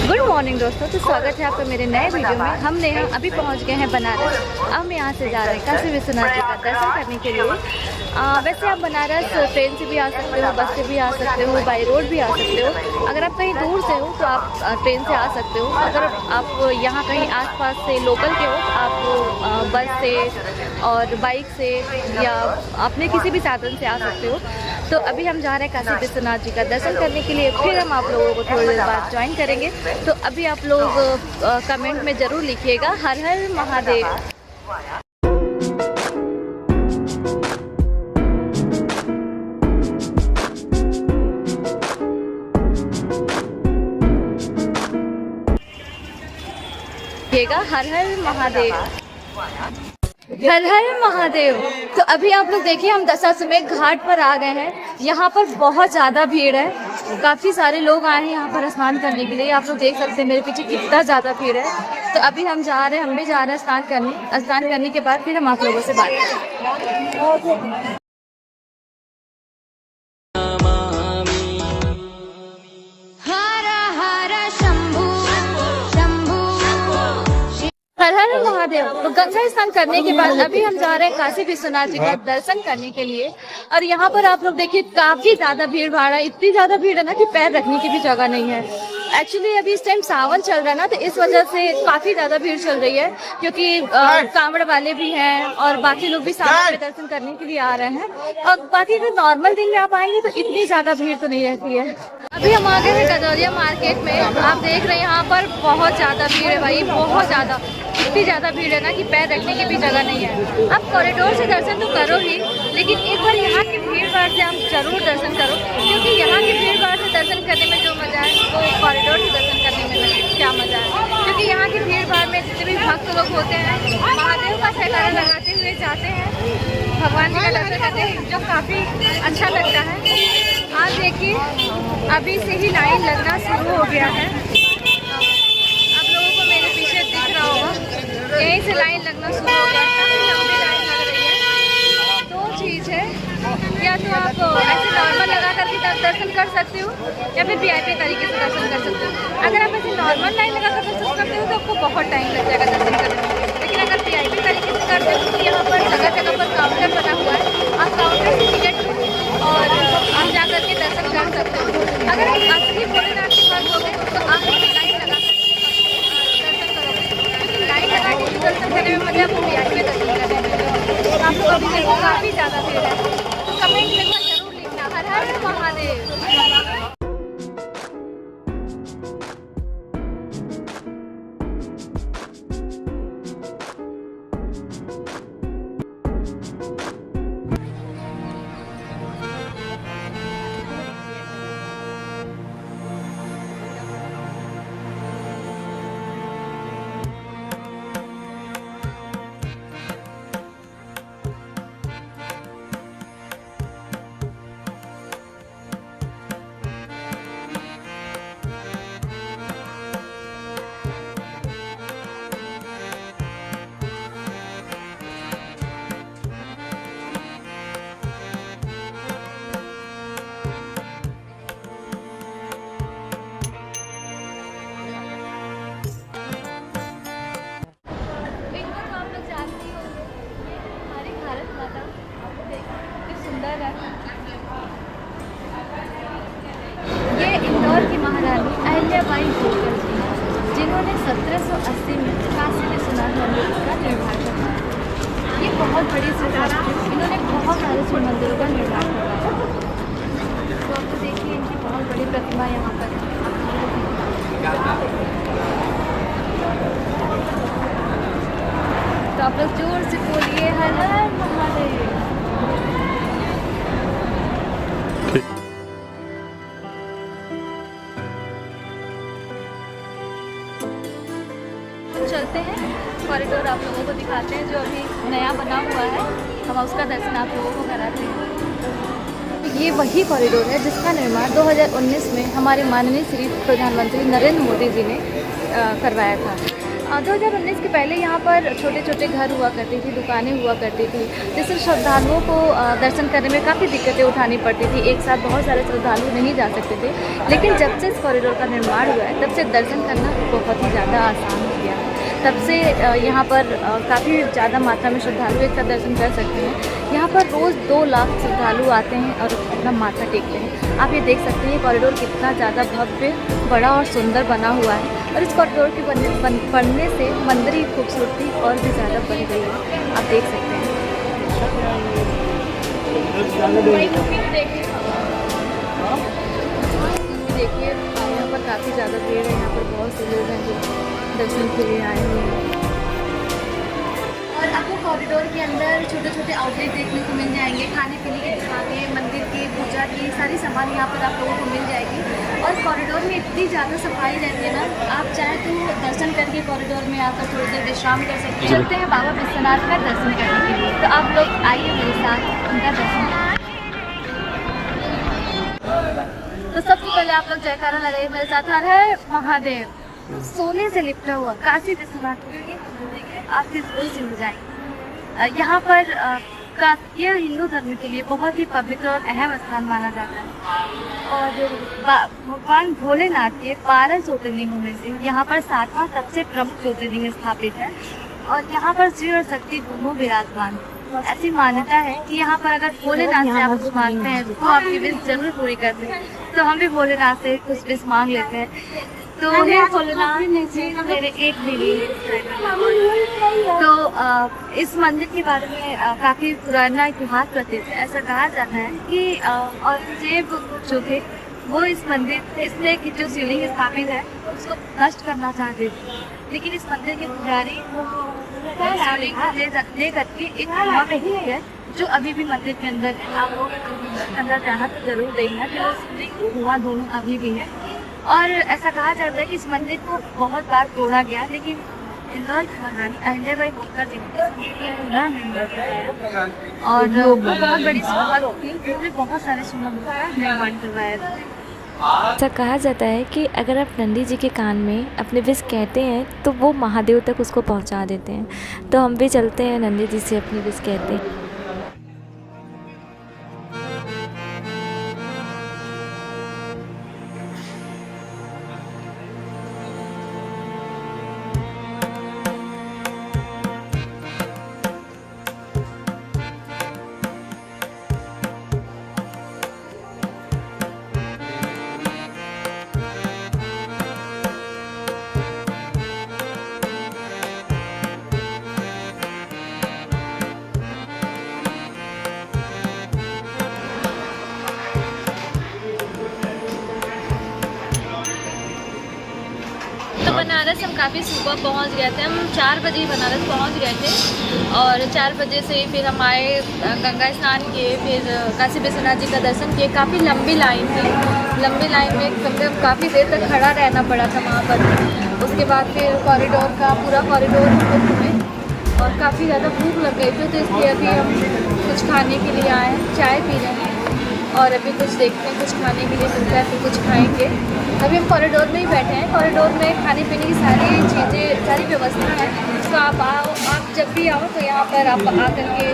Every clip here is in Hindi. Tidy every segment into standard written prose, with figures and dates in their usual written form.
गुड मॉर्निंग दोस्तों, तो स्वागत है आपका मेरे नए वीडियो में। हम नेहा अभी पहुंच गए हैं बनारस। अब हम यहाँ से जा रहे हैं काशी विश्वनाथ जी का दर्शन करने के लिए। वैसे आप बनारस ट्रेन से भी आ सकते हो, बस से भी आ सकते हो, बाई रोड भी आ सकते हो। अगर आप कहीं दूर से हो तो आप ट्रेन से आ सकते हो। अगर आप यहाँ कहीं आसपास से लोकल के हो तो आप बस से और बाइक से या अपने किसी भी साधन से आ सकते हो। तो अभी हम जा रहे हैं काशी विश्वनाथ जी का दर्शन करने के लिए। फिर हम आप लोगों को थोड़ी देर बाद ज्वाइन करेंगे। तो अभी आप लोग कमेंट में ज़रूर लिखिएगा हर हर महादेव। हर हर महादेव, हर हर महादेव। तो अभी आप लोग देखिए, हम दशाश्वमेध घाट पर आ गए हैं। यहाँ पर बहुत ज़्यादा भीड़ है, काफ़ी सारे लोग आए हैं यहाँ पर स्नान करने के लिए। आप लोग देख सकते हैं मेरे पीछे कितना ज़्यादा भीड़ है। तो अभी हम जा रहे हैं, हम भी जा रहे हैं स्नान करने। स्नान करने के बाद फिर हम आप लोगों से बात करेंगे। हर हर महादेव। तो गंगा स्नान करने के बाद अभी हम जा रहे हैं काशी विश्वनाथ जी का दर्शन करने के लिए। और यहाँ पर आप लोग देखिए काफी ज्यादा भीड़ भाड़ है। इतनी ज्यादा भीड़ है ना कि पैर रखने की भी जगह नहीं है। एक्चुअली अभी इस टाइम सावन चल रहा है ना, तो इस वजह से काफी ज्यादा भीड़ चल रही है। क्योंकि कांवड़ वाले भी हैं और बाकी लोग भी सावन में दर्शन करने के लिए आ रहे हैं। और बाकी अगर नॉर्मल दिन में आप आएंगे तो इतनी ज्यादा भीड़ तो नहीं रहती है। अभी हम आ गए हैं गजौरिया मार्केट में। आप देख रहे हैं यहाँ पर बहुत ज्यादा भीड़ है भाई, बहुत ज्यादा। इतनी ज़्यादा भीड़ है ना कि पैर रखने की भी जगह नहीं है। आप कॉरिडोर से दर्शन तो करो ही, लेकिन एक बार यहाँ की भीड़ भाड़ से आप जरूर दर्शन करो। क्योंकि यहाँ की भीड़ भाड़ से दर्शन करने में जो मज़ा है वो कॉरिडोर से दर्शन करने में नहीं, क्या मज़ा है। क्योंकि यहाँ की भीड़ भाड़ में जितने भी भक्त लोग होते हैं महादेव का जयकारा लगाते हुए जाते हैं, भगवान जी का दर्शन करते हैं, जो काफ़ी अच्छा लगता है। आप देखिए अभी से ही लाइन लगना शुरू हो गया है। यहीं से लाइन लगना शुरू हो गया, काफ़ी लंबी लाइन लग रही है। दो चीज़ है, या तो आप ऐसे नॉर्मल लगा करके दर्शन कर सकते हो या फिर वीआईपी तरीके से दर्शन कर सकते हो। अगर आप ऐसे नॉर्मल लाइन लगा कर दर्शन करते हो तो आपको बहुत टाइम लग जाएगा दर्शन करने में। लेकिन अगर वीआईपी तरीके से करते हो तो यहाँ पर जगह जगह पर काउंटर बना हुआ है। आप काउंटर से टिकट और आप जा करके दर्शन कर सकते हो। अगर आप असली भोलेनाथ के पास होगे तो आप लाइन लगा दर्शन करने में मजा, आपको वीआईपी दर्शन करने में। आप लोग अभी देखो काफ़ी ज़्यादा भीड़ है। तो कमेंट में जरूर लिखना हर हर महादेव। ये इंदौर की महारानी अहिल्याबाई होलकर जी, जिन्होंने 1780 में काशी विश्वनाथ मंदिर का निर्माण करवाया। ये बहुत बड़ी संस्था है, इन्होंने बहुत सारे शिव मंदिरों का निर्माण करवाया। तो आप तो देखिए इनकी बहुत बड़ी प्रतिमा यहाँ पर है। तो आप लोग जोर से बोलिए हर हर महादेव। चलते हैं कॉरिडोर, आप लोगों को दिखाते हैं जो अभी नया बना हुआ है। हम उसका दर्शन आप लोगों को कराते हैं। ये वही कॉरिडोर है जिसका निर्माण 2019 में हमारे माननीय श्री प्रधानमंत्री नरेंद्र मोदी जी ने करवाया था। 2019 के पहले यहाँ पर छोटे छोटे घर हुआ करती थी, दुकानें हुआ करती थी, जिससे श्रद्धालुओं को दर्शन करने में काफ़ी दिक्कतें उठानी पड़ती थी। एक साथ बहुत सारे श्रद्धालु नहीं जा सकते थे, लेकिन जब से इस कॉरिडोर का निर्माण हुआ है तब से दर्शन करना बहुत ही ज़्यादा आसान हो गया है। तब से यहाँ पर काफ़ी ज़्यादा मात्रा में श्रद्धालु एक साथ दर्शन कर सकते हैं। यहाँ पर रोज़ 2 लाख श्रद्धालु आते हैं और अपना माथा टेकते हैं। आप ये देख सकते हैं ये कॉरिडोर कितना ज़्यादा भव्य, बड़ा और सुंदर बना हुआ है, और इस कॉरिडोर के बनने से मंदिर की खूबसूरती और भी ज़्यादा बढ़ गई है। आप देख सकते हैं। देखिए यहाँ पर काफ़ी ज़्यादा भीड़ है। यहाँ पर बहुत से लोग हैं जो दर्शन के लिए आए हुए हैं। और आपको कॉरिडोर के अंदर छोटे छोटे आउटलेट देखने को मिल जाएंगे, खाने पीने के दुकानें, मंदिर की पूजा की सारी सामान यहाँ पर आप लोगों को मिल जाएगी। और कॉरिडोर में इतनी ज़्यादा सफाई रहती है ना, आप चाहे तो दर्शन करके कॉरिडोर में आकर थोड़ी देर विश्राम कर सकते हैं। चलते हैं बाबा विश्वनाथ का दर्शन करने के लिए, तो आप लोग आइए मेरे साथ उनका दर्शन करें। तो सबसे पहले आप लोग जयकारा लगाइए मेरे साथ। हर हर महादेव। सोने से लिपटा हुआ काशी विश्वनाथ आपके जरूर से मिल जाएंगे। यहाँ पर यह हिंदू धर्म के लिए बहुत ही पवित्र और अहम स्थान माना जाता है। और भगवान भोलेनाथ के 12 ज्योतिर्लिंगों में से यहाँ पर 7वां सबसे प्रमुख ज्योतिर्लिंग स्थापित है। और यहाँ पर शिव और शक्ति दोनों विराजमान। ऐसी मान्यता है कि यहाँ पर अगर भोलेनाथ से आप कुछ मांगते हैं तो आपकी विश जरूर पूरी करते हैं। तो हम भी भोलेनाथ से कुछ विश मांग लेते हैं। तो हे भोलेनाथ मेरे एक मिली। तो इस मंदिर के बारे में काफ़ी पुराना इतिहास प्रतीत है। ऐसा कहा जाता है कि औरंगजेब जो थे वो इस मंदिर इसलिए कि जो शिवलिंग स्थापित है उसको नष्ट करना चाहते थे, लेकिन इस मंदिर के पुजारी शिवलिंग ले करके एक कुआं में ही है जो अभी भी मंदिर के अंदर है। आप लोग अंदर जाना तो जरूर देखना कि वो शिवलिंग कुआं दोनों अभी भी है। और ऐसा कहा जाता है कि इस मंदिर को बहुत बार तोड़ा गया, लेकिन इंदौर की महारानी अहिल्याबाई होलकर जी और बहुत बड़ी सभा थी, बहुत सारे सुरंग का निर्माण करवाया था। ऐसा कहा जाता है कि अगर आप नंदी जी के कान में अपने विश कहते हैं तो वो महादेव तक उसको पहुंचा देते हैं। तो हम भी चलते हैं नंदी जी से अपनी विश कहते हैं। बनारस हम काफ़ी सुबह पहुंच गए थे। हम 4 बजे ही बनारस पहुंच गए थे और 4 बजे से फिर हम आए, गंगा स्नान किए, फिर काशी विश्वनाथ जी का दर्शन किए। काफ़ी लंबी लाइन थी, लंबी लाइन में कम से कम काफ़ी देर तक खड़ा रहना पड़ा था वहाँ पर। उसके बाद फिर कॉरिडोर का पूरा कॉरिडोर हम घूमे और काफ़ी ज़्यादा भूख लग गई थी, तो इसलिए अभी हम कुछ खाने के लिए आए हैं, चाय पी रहे हैं और अभी कुछ देखते हैं, कुछ खाने के लिए मिलता है तो कुछ खाएंगे। अभी हम कॉरिडोर में ही बैठे हैं। कॉरिडोर में खाने पीने की सारी चीज़ें, सारी व्यवस्था है, तो आप जब भी आओ तो यहाँ पर आप आकर के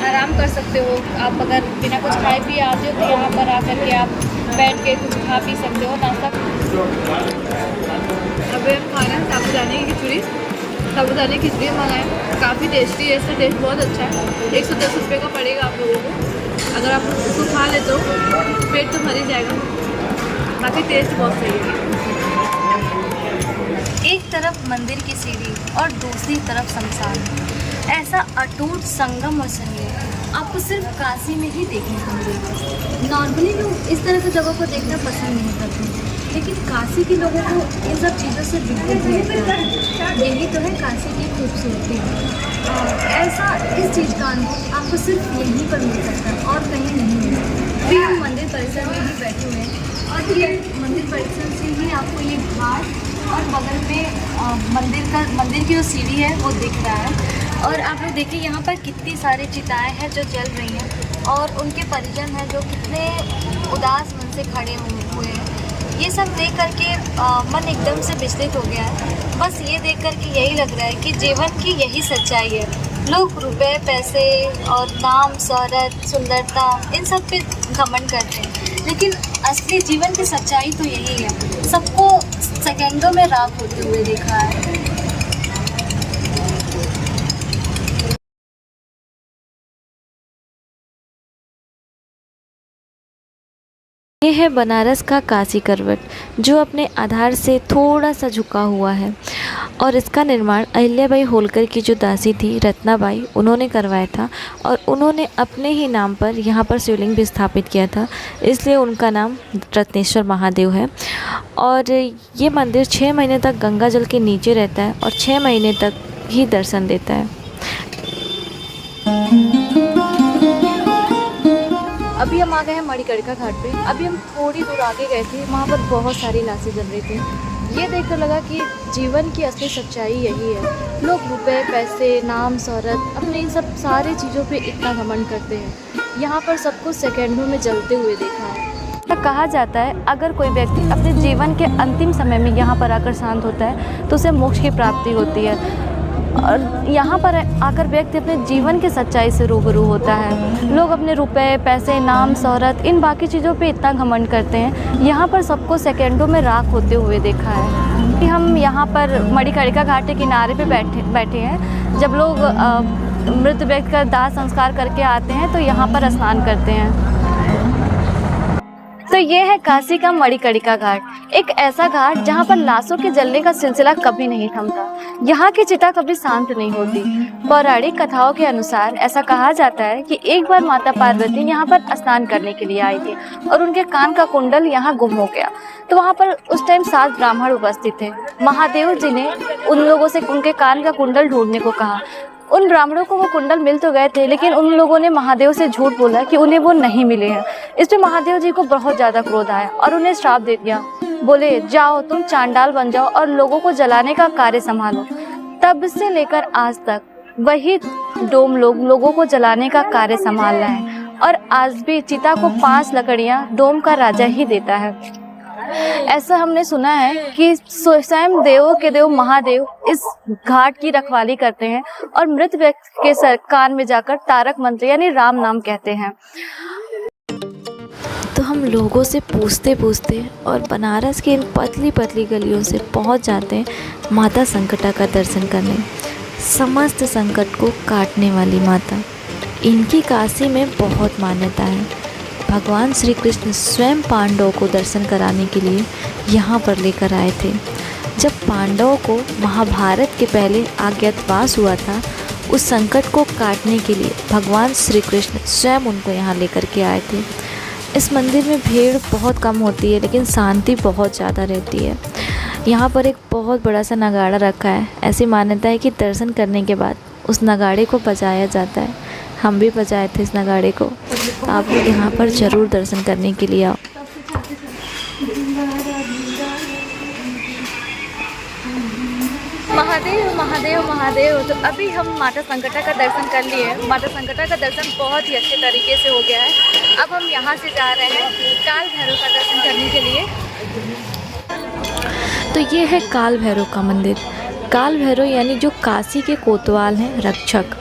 आराम कर सकते हो। आप अगर बिना कुछ खाए पिए आते हो तो यहाँ पर आकर के आप बैठ के कुछ खा पी सकते हो, नाश्ता। अभी हम खा रहे हैं साबूदाने की खिचड़ी। साबूदाने की खिचड़ी मंगाएं, काफ़ी टेस्टी है, इसका टेस्ट बहुत अच्छा है। 110 रुपये का पड़ेगा आप लोगों को। अगर आप उसको खा लेते हो पेट तो भर ही जाएगा, बाकी टेस्ट बहुत सही है। एक तरफ मंदिर की सीढ़ी और दूसरी तरफ शमशान, ऐसा अटूट संगम और संयोग आपको सिर्फ काशी में ही देखने को मिलेगा। नॉर्मली लोग इस तरह की जगह को देखना पसंद नहीं करते, लेकिन काशी के लोगों को इन सब चीज़ों से बिल्कुल नहीं होता। यही तो है काशी की खूबसूरती। ऐसा इस चीज़ का अनुभव आपको सिर्फ यहीं पर मिल सकता है और कहीं नहीं मिल सकता। अभी हम मंदिर परिसर में ही बैठे हुए हैं और ये मंदिर परिसर से ही आपको ये घाट और बगल में मंदिर की जो सीढ़ी है वो दिख रहा है। और आप लोग देखिए यहाँ पर कितनी सारी चिताएं हैं जो जल रही हैं और उनके परिजन हैं जो कितने उदास मन से खड़े हुए हैं। ये सब देख करके मन एकदम से विचलित हो गया है। बस ये देख करके यही लग रहा है कि जीवन की यही सच्चाई है। लोग रुपए, पैसे और नाम, शोहरत, सुंदरता इन सब पे घमंड करते हैं, लेकिन असली जीवन की सच्चाई तो यही है। सबको सेकंडों में राख होते हुए देखा है। ये है बनारस का काशी करवट, जो अपने आधार से थोड़ा सा झुका हुआ है और इसका निर्माण अहिल्याबाई होलकर की जो दासी थी रत्नाबाई, उन्होंने करवाया था और उन्होंने अपने ही नाम पर यहाँ पर शिवलिंग भी स्थापित किया था, इसलिए उनका नाम रत्नेश्वर महादेव है। और ये मंदिर 6 महीने तक गंगा जल के नीचे रहता है और 6 महीने तक ही दर्शन देता है। अभी हम आ गए हैं मणिकर्णिका घाट पे। अभी हम थोड़ी दूर आगे गए थे, वहाँ पर बहुत सारी लाशें जल रही थी। ये देखकर लगा कि जीवन की असली सच्चाई यही है। लोग रुपए, पैसे, नाम, शोहरत, अपने इन सब सारी चीज़ों पे इतना घमंड करते हैं। यहाँ पर सबको सेकंडों में जलते हुए देखा है। तो कहा जाता है अगर कोई व्यक्ति अपने जीवन के अंतिम समय में यहाँ पर आकर शांत होता है तो उसे मोक्ष की प्राप्ति होती है। और यहाँ पर आकर व्यक्ति अपने जीवन की सच्चाई से रूबरू होता है। लोग अपने रुपए, पैसे, नाम, शोहरत इन बाकी चीज़ों पे इतना घमंड करते हैं। यहाँ पर सबको सेकंडों में राख होते हुए देखा है। कि हम यहाँ पर मणिकर्णिका घाट के किनारे पे बैठे हैं। जब लोग मृत व्यक्ति का दाह संस्कार करके आते हैं तो यहाँ पर स्नान करते हैं। तो ये है काशी का मणिकर्णिका घाट, एक ऐसा घाट जहाँ पर लाशों के जलने का सिलसिला कभी नहीं थमता। यहाँ की चिता कभी शांत नहीं होती। पौराणिक कथाओं के अनुसार ऐसा कहा जाता है कि एक बार माता पार्वती यहाँ पर स्नान करने के लिए आई थी और उनके कान का कुंडल यहाँ गुम हो गया। तो वहाँ पर उस टाइम 7 ब्राह्मण उपस्थित थे। महादेव जी ने उन लोगों से उनके कान का कुंडल ढूंढने को कहा। उन ब्राह्मणों को वो कुंडल मिल तो गए थे, लेकिन उन लोगों ने महादेव से झूठ बोला कि उन्हें वो नहीं मिले हैं। इस पे महादेव जी को बहुत ज़्यादा क्रोध आया और उन्हें श्राप दे दिया। बोले, जाओ तुम चांडाल बन जाओ और लोगों को जलाने का कार्य संभालो। तब से लेकर आज तक वही डोम लोगों को जलाने का कार्य संभाल रहे हैं और आज भी चिता को 5 लकड़ियाँ डोम का राजा ही देता है। ऐसा हमने सुना है कि स्वयं देवों के देव महादेव इस घाट की रखवाली करते हैं और मृत व्यक्ति के सर कान में जाकर तारक मंत्र यानी राम नाम कहते हैं। तो हम लोगों से पूछते पूछते और बनारस की इन पतली पतली गलियों से पहुंच जाते हैं माता संकटा का दर्शन करने। समस्त संकट को काटने वाली माता, इनकी काशी में बहुत मान्यता है। भगवान श्री कृष्ण स्वयं पांडवों को दर्शन कराने के लिए यहाँ पर लेकर आए थे। जब पांडवों को महाभारत के पहले अज्ञातवास हुआ था, उस संकट को काटने के लिए भगवान श्री कृष्ण स्वयं उनको यहाँ लेकर के आए थे। इस मंदिर में भीड़ बहुत कम होती है, लेकिन शांति बहुत ज़्यादा रहती है। यहाँ पर एक बहुत बड़ा सा नगाड़ा रखा है। ऐसी मान्यता है कि दर्शन करने के बाद उस नगाड़े को बजाया जाता है। हम भी बजाए थे इस नगाड़े को। आप लोग यहाँ पर ज़रूर दर्शन करने के लिए आओ। महादेव महादेव महादेव। तो अभी हम माता संकटा का दर्शन कर लिए। माता संकटा का दर्शन बहुत ही अच्छे तरीके से हो गया है। अब हम यहाँ से जा रहे हैं काल भैरव का दर्शन करने के लिए। तो ये है काल भैरव का मंदिर। काल भैरव यानी जो काशी के कोतवाल हैं, रक्षक।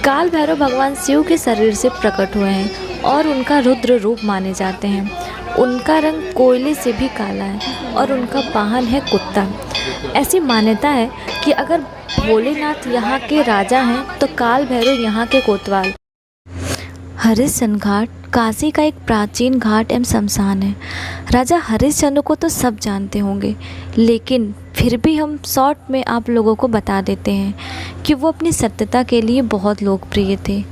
काल भैरव भगवान शिव के शरीर से प्रकट हुए हैं और उनका रुद्र रूप माने जाते हैं। उनका रंग कोयले से भी काला है और उनका वाहन है कुत्ता। ऐसी मान्यता है कि अगर भोलेनाथ यहाँ के राजा हैं तो काल भैरव यहाँ के कोतवाल। हरिश्चंद्र घाट काशी का एक प्राचीन घाट एवं शमशान है। राजा हरिश्चंद्र को तो सब जानते होंगे, लेकिन फिर भी हम शॉर्ट में आप लोगों को बता देते हैं कि वो अपनी सत्यता के लिए बहुत लोकप्रिय थे।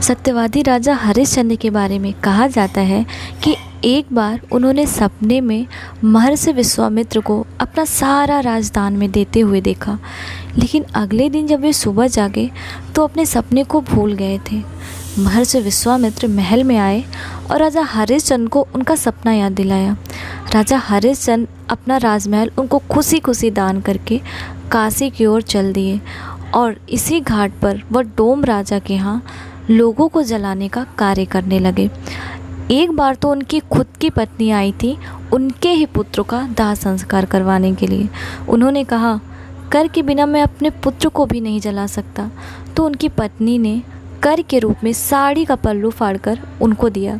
सत्यवादी राजा हरिश्चंद्र के बारे में कहा जाता है कि एक बार उन्होंने सपने में महर्षि विश्वामित्र को अपना सारा राजदान में देते हुए देखा, लेकिन अगले दिन जब वे सुबह जागे तो अपने सपने को भूल गए थे। महर्षि विश्वामित्र महल में आए और राजा हरिश्चंद्र को उनका सपना याद दिलाया। राजा हरिश्चंद्र अपना राजमहल उनको खुशी खुशी दान करके काशी की ओर चल दिए और इसी घाट पर वह डोम राजा के यहाँ लोगों को जलाने का कार्य करने लगे। एक बार तो उनकी खुद की पत्नी आई थी, उनके ही पुत्र का दाह संस्कार करवाने के लिए। उन्होंने कहा, कर के बिना मैं अपने पुत्र को भी नहीं जला सकता। तो उनकी पत्नी ने कर के रूप में साड़ी का पल्लू फाड़कर उनको दिया।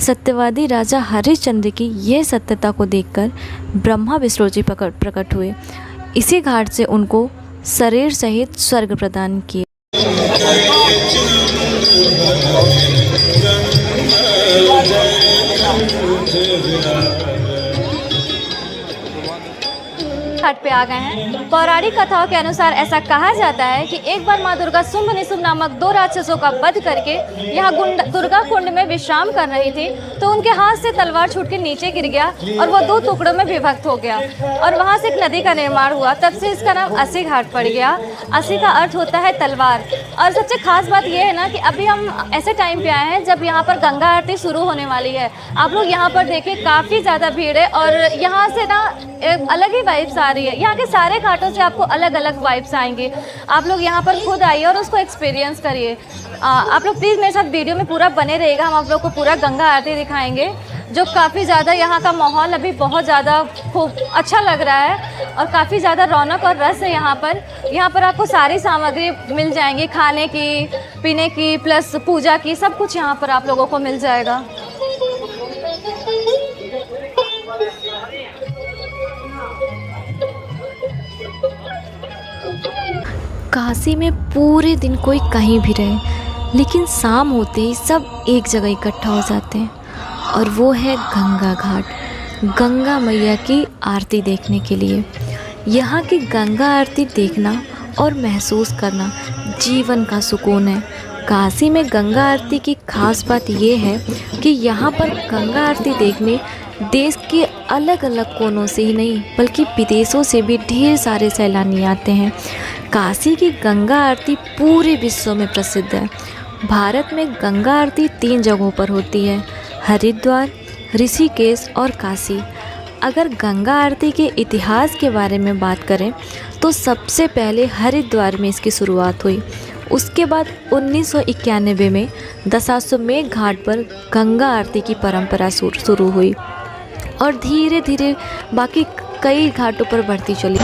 सत्यवादी राजा हरिश्चंद्र की यह सत्यता को देखकर ब्रह्मा विष्णु जी प्रकट हुए। इसी घाट से उनको शरीर सहित स्वर्ग प्रदान किए। घाट पे आ गए हैं। पौराणिक कथाओं के अनुसार ऐसा कहा जाता है कि एक बार माँ दुर्गा शुंभ निशुंभ नामक 2 राक्षसों का वध करके यहाँ दुर्गा कुंड में विश्राम कर रही थी, तो उनके हाथ से तलवार छूट के नीचे गिर गया और वो 2 टुकड़ों में विभक्त हो गया और वहाँ से एक नदी का निर्माण हुआ। तब से इसका नाम अस्सी घाट पड़ गया। अस्सी का अर्थ होता है तलवार। और सबसे खास बात यह है ना कि अभी हम ऐसे टाइम पे आए हैं जब यहाँ पर गंगा आरती शुरू होने वाली है। आप लोग यहाँ पर देखिए काफ़ी ज़्यादा भीड़ है और यहाँ से ना एक अलग ही वाइब्स आ रही है। यहाँ के सारे घाटों से आपको अलग अलग वाइब्स आएंगे। आप लोग यहाँ पर खुद आइए और उसको एक्सपीरियंस करिए। आप लोग प्लीज़ मेरे साथ वीडियो में पूरा बने रहिएगा। हम आप लोग को पूरा गंगा आरती दिखाएंगे, जो काफ़ी ज़्यादा यहाँ का माहौल अभी बहुत ज़्यादा खूब अच्छा लग रहा है और काफ़ी ज़्यादा रौनक और रस है यहाँ पर। यहाँ पर आपको सारी सामग्री मिल जाएंगी, खाने की, पीने की, प्लस पूजा की, सब कुछ यहाँ पर आप लोगों को मिल जाएगा। काशी में पूरे दिन कोई कहीं भी रहे, लेकिन शाम होते ही सब एक जगह इकट्ठा हो जाते हैं और वो है गंगा घाट, गंगा मैया की आरती देखने के लिए। यहाँ की गंगा आरती देखना और महसूस करना जीवन का सुकून है। काशी में गंगा आरती की खास बात ये है कि यहाँ पर गंगा आरती देखने देश के अलग अलग कोनों से ही नहीं बल्कि विदेशों से भी ढेर सारे सैलानी आते हैं। काशी की गंगा आरती पूरे विश्व में प्रसिद्ध है। भारत में गंगा आरती 3 जगहों पर होती है, हरिद्वार, ऋषिकेश और काशी। अगर गंगा आरती के इतिहास के बारे में बात करें तो सबसे पहले हरिद्वार में इसकी शुरुआत हुई। उसके बाद 1991 में दशाश्वमेध घाट पर गंगा आरती की परंपरा शुरू हुई और धीरे धीरे बाकी कई घाटों पर बढ़ती चली।